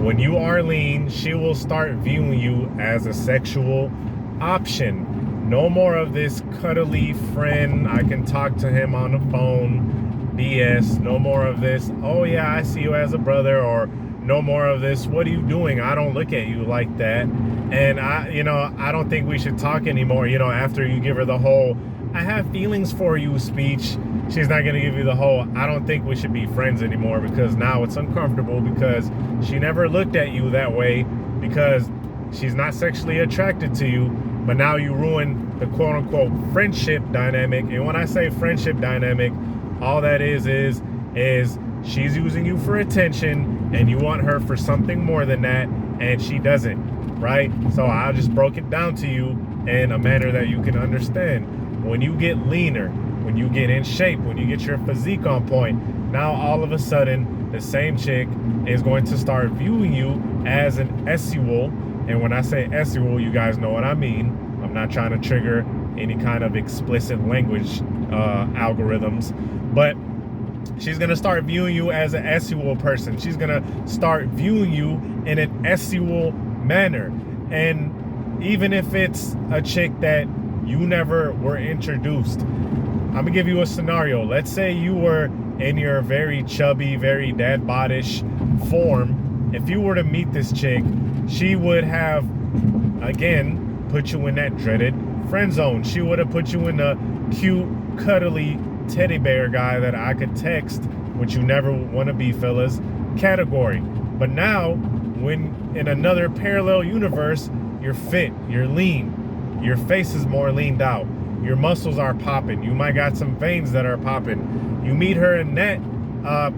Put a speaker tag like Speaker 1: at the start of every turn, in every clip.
Speaker 1: When you are lean, she will start viewing you as a sexual option. No more of this cuddly friend, I can talk to him on the phone, BS. No more of this, oh yeah, I see you as a brother, or no more of this, what are you doing? I don't look at you like that. And I don't think we should talk anymore. After you give her the whole, I have feelings for you speech, she's not going to give you the whole, I don't think we should be friends anymore, because now it's uncomfortable because she never looked at you that way, because she's not sexually attracted to you. But now you ruin the quote unquote friendship dynamic. And when I say friendship dynamic, all that is she's using you for attention and you want her for something more than that, and she doesn't, right? So I just broke it down to you in a manner that you can understand. When you get leaner, when you get in shape, when you get your physique on point, now all of a sudden the same chick is going to start viewing you as an SUL. And when I say SUL, you guys know what I mean. I'm not trying to trigger any kind of explicit language algorithms, but she's going to start viewing you as an SUL person. She's going to start viewing you in an SUL manner. And even if it's a chick that you never were introduced, I'm going to give you a scenario. Let's say you were in your very chubby, very dad bodish form. If you were to meet this chick, she would have, again, put you in that dreaded friend zone. She would have put you in the cute, cuddly teddy bear guy that I could text, which you never want to be, fellas, category. But now, when in another parallel universe, you're fit, you're lean, your face is more leaned out, your muscles are popping, you might got some veins that are popping. You meet her in that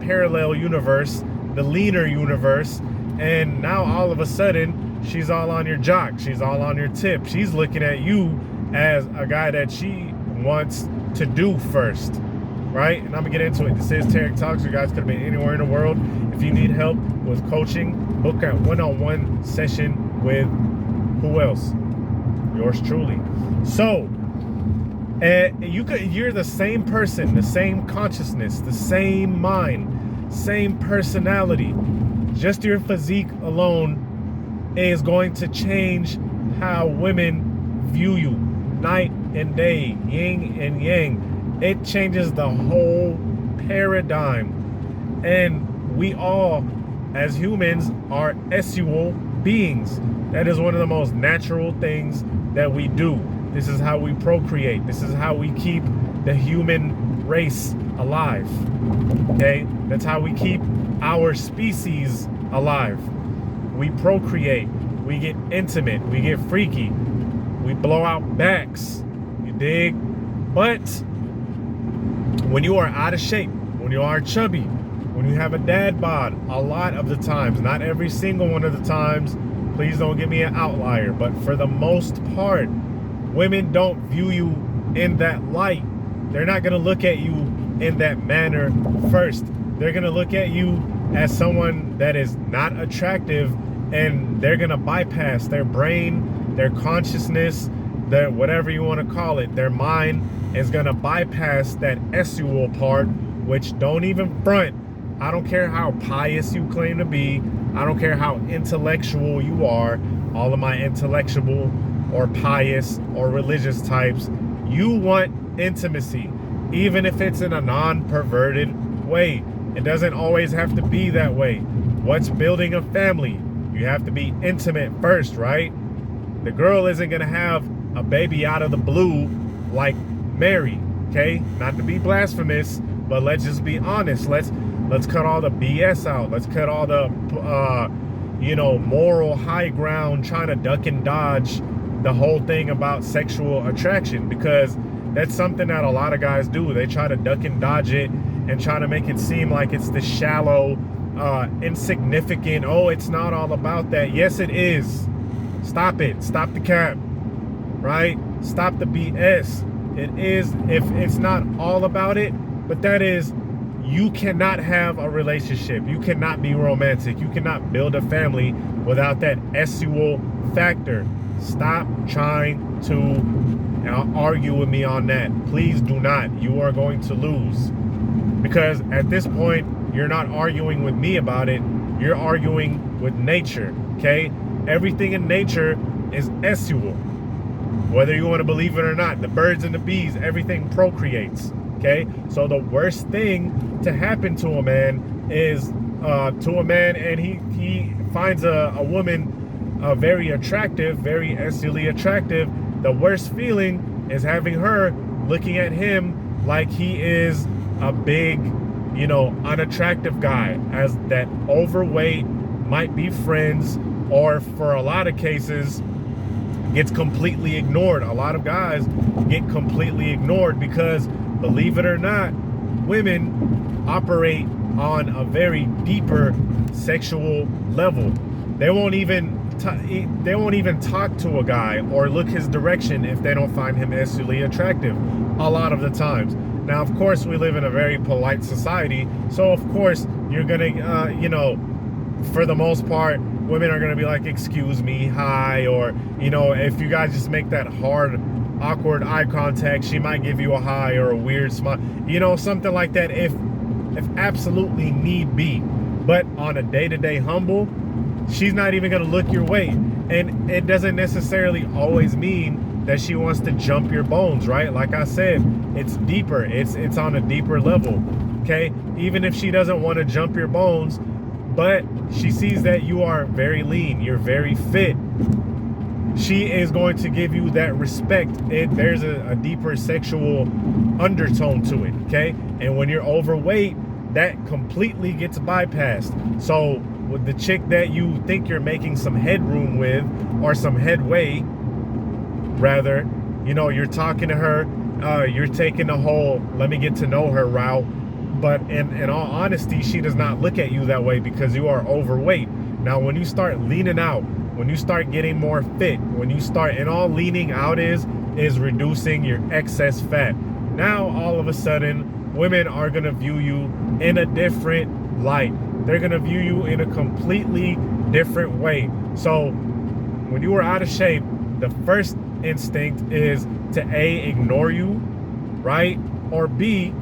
Speaker 1: parallel universe, the leaner universe, and now all of a sudden she's all on your jock, she's all on your tip, she's looking at you as a guy that she wants to do first, right? And I'm gonna get into it. This is Tarik Talks. You guys could have been anywhere in the world. If you need help with coaching, book a one-on-one session with who else? Yours truly. So you're the same person, the same consciousness, the same mind, same personality. Just your physique alone is going to change how women view you. Night and day, yin and yang. It changes the whole paradigm. And we all, as humans, are SUL beings. That is one of the most natural things that we do. This is how we procreate. This is how we keep the human race alive. Okay? That's how we keep our species alive. We procreate. We get intimate. We get freaky. We blow out backs. You dig? But when you are out of shape, when you are chubby, when you have a dad bod, a lot of the times, not every single one of the times, please don't give me an outlier, but for the most part, women don't view you in that light. They're not going to look at you in that manner first. They're going to look at you as someone that is not attractive, and they're going to bypass their brain, their consciousness, their whatever you want to call it. Their mind is going to bypass that SUL part, which don't even front. I don't care how pious you claim to be. I don't care how intellectual you are. All of my intellectual or pious or religious types, you want intimacy, even if it's in a non-perverted way. It doesn't always have to be that way. What's building a family? You have to be intimate first, right? The girl isn't going to have a baby out of the blue like Mary, okay? Not to be blasphemous, but let's just be honest. Let's cut all the BS out. Let's cut all the, moral high ground, trying to duck and dodge the whole thing about sexual attraction, because that's something that a lot of guys do. They try to duck and dodge it and try to make it seem like it's the shallow, insignificant, oh, it's not all about that. Yes, it is. Stop it. Stop the cap, right? Stop the BS. It is, if it's not all about it, but that is, you cannot have a relationship. You cannot be romantic. You cannot build a family without that SUL factor. Stop trying to argue with me on that. Please do not. You are going to lose. Because at this point, you're not arguing with me about it. You're arguing with nature, okay? Everything in nature is sexual. Whether you want to believe it or not, the birds and the bees, everything procreates, okay? So the worst thing to happen to a man is and he finds a woman very attractive, very sexually attractive. The worst feeling is having her looking at him like he is a big, unattractive guy, as that overweight, might be friends, or for a lot of cases gets completely ignored. A lot of guys get completely ignored because, believe it or not, women operate on a very deeper sexual level. They won't even talk to a guy or look his direction if they don't find him sexually attractive a lot of the times. Now, of course, we live in a very polite society, so of course you're gonna for the most part, women are gonna be like, excuse me, hi, or if you guys just make that hard, awkward eye contact, she might give you a hi or a weird smile, something like that, if absolutely need be. But on a day-to-day humble, she's not even gonna look your way. And it doesn't necessarily always mean that she wants to jump your bones, right? Like I said, it's deeper, it's on a deeper level, okay? Even if she doesn't want to jump your bones, but she sees that you are very lean, you're very fit, she is going to give you that respect. There's a deeper sexual undertone to it, okay? And when you're overweight, that completely gets bypassed. So with the chick that you think you're making some headroom with, or some headway rather, you're talking to her, you're taking the whole let me get to know her route, but in all honesty, she does not look at you that way because you are overweight. Now, when you start leaning out, when you start getting more fit, and all leaning out is reducing your excess fat. Now, all of a sudden, women are going to view you in a different light. They're going to view you in a completely different way. So when you are out of shape, the first instinct is to A, ignore you, right? Or B,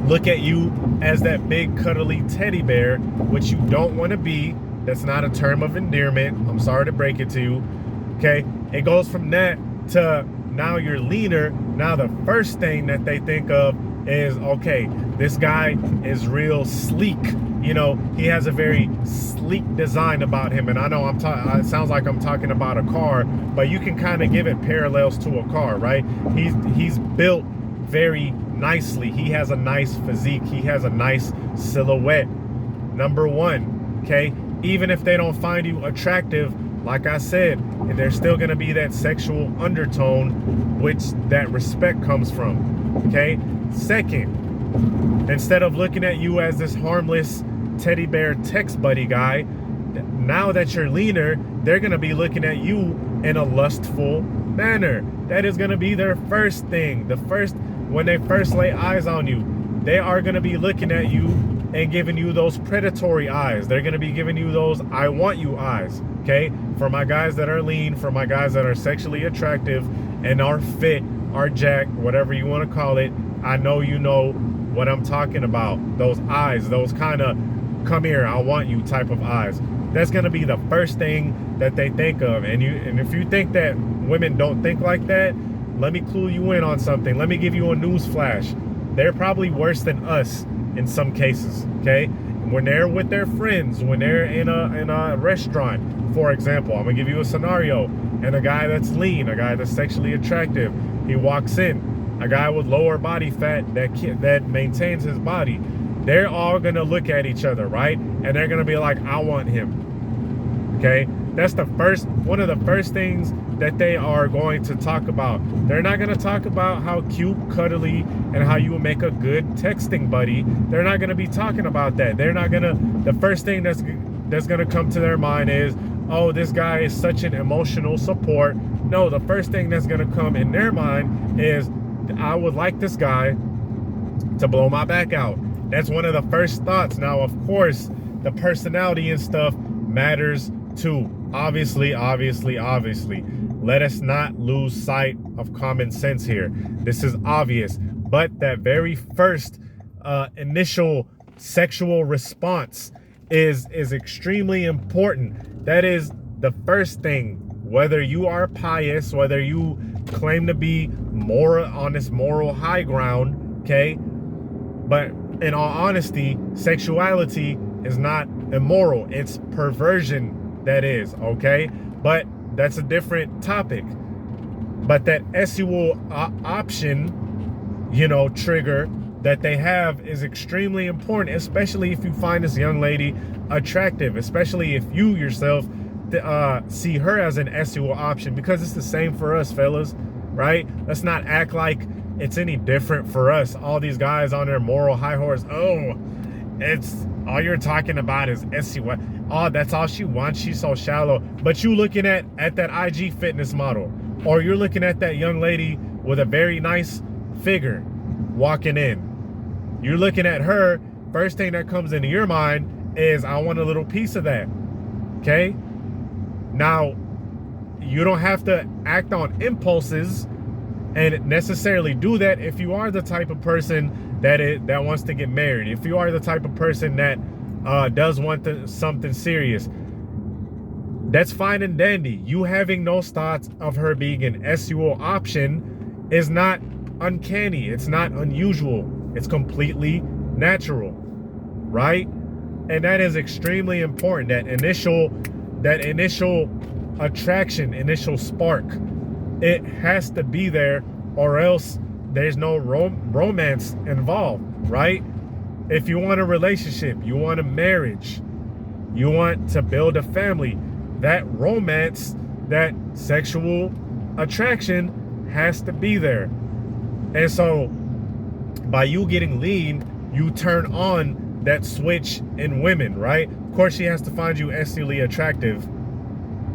Speaker 1: look at you as that big cuddly teddy bear, which you don't want to be. That's not a term of endearment. I'm sorry to break it to you. Okay, it goes from that to now you're leaner. Now the first thing that they think of is, okay, this guy is real sleek. He has a very sleek design about him. And I know it sounds like I'm talking about a car, but you can kind of give it parallels to a car, right? He's built very nicely. He has a nice physique. He has a nice silhouette. Number one, okay? Even if they don't find you attractive, like I said, there's still going to be that sexual undertone, which that respect comes from, okay? Second, instead of looking at you as this harmless teddy bear text buddy guy, now that you're leaner, they're going to be looking at you in a lustful manner. That is going to be their first thing. When they first lay eyes on you, they are going to be looking at you and giving you those predatory eyes. They're going to be giving you those I want you eyes, okay? For my guys that are lean, for my guys that are sexually attractive and are fit, are jacked, whatever you want to call it, I know you know what I'm talking about. Those eyes, those kind of come here, I want you type of eyes. That's going to be the first thing that they think of. And if you think that women don't think like that, let me clue you in on something. Let me give you a news flash. They're probably worse than us in some cases, okay? When they're with their friends, when they're in a restaurant, for example, I'm gonna give you a scenario, and a guy that's lean, a guy that's sexually attractive, he walks in, a guy with lower body fat that maintains his body, they're all gonna look at each other, right? And they're gonna be like, I want him, okay? That's one of the first things that they are going to talk about. They're not going to talk about how cute, cuddly, and how you will make a good texting buddy. They're not going to be talking about that. The first thing that's going to come to their mind is, oh, this guy is such an emotional support. No, the first thing that's going to come in their mind is, I would like this guy to blow my back out. That's one of the first thoughts. Now, of course, the personality and stuff matters too. Obviously. Let us not lose sight of common sense here. This is obvious. But that very first initial sexual response is extremely important. That is the first thing. Whether you are pious, whether you claim to be moral, on this moral high ground, okay? But in all honesty, sexuality is not immoral. It's perversion that is, okay? But that's a different topic. But that sexual option, you know, trigger that they have is extremely important, especially if you find this young lady attractive, especially if you yourself see her as an sexual option, because it's the same for us, fellas, right? Let's not act like it's any different for us. All these guys on their moral high horse, oh, it's all you're talking about is sexual. Oh, that's all she wants. She's so shallow. But you looking at that IG fitness model, or you're looking at that young lady with a very nice figure walking in. You're looking at her, first thing that comes into your mind is, I want a little piece of that, okay? Now, you don't have to act on impulses and necessarily do that if you are the type of person that wants to get married. If you are the type of person that does want something serious, that's fine and dandy. You having those thoughts of her being an sexual option is not uncanny. It's not unusual. It's completely natural, right? And that is extremely important. That initial attraction, initial spark, it has to be there, or else there's no romance involved, right? If you want a relationship, you want a marriage, you want to build a family, that romance, that sexual attraction has to be there. And so by you getting lean, you turn on that switch in women, right? Of course, she has to find you sexually attractive,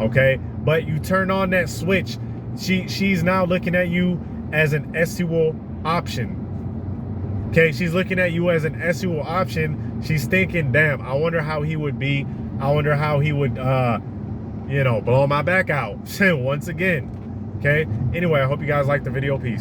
Speaker 1: okay? But you turn on that switch. She's now looking at you as an sexual option, okay? She's looking at you as an sexual option. She's thinking, damn, I wonder how he would be. I wonder how he would, you know, blow my back out once again, okay? Anyway, I hope you guys liked the video. Peace.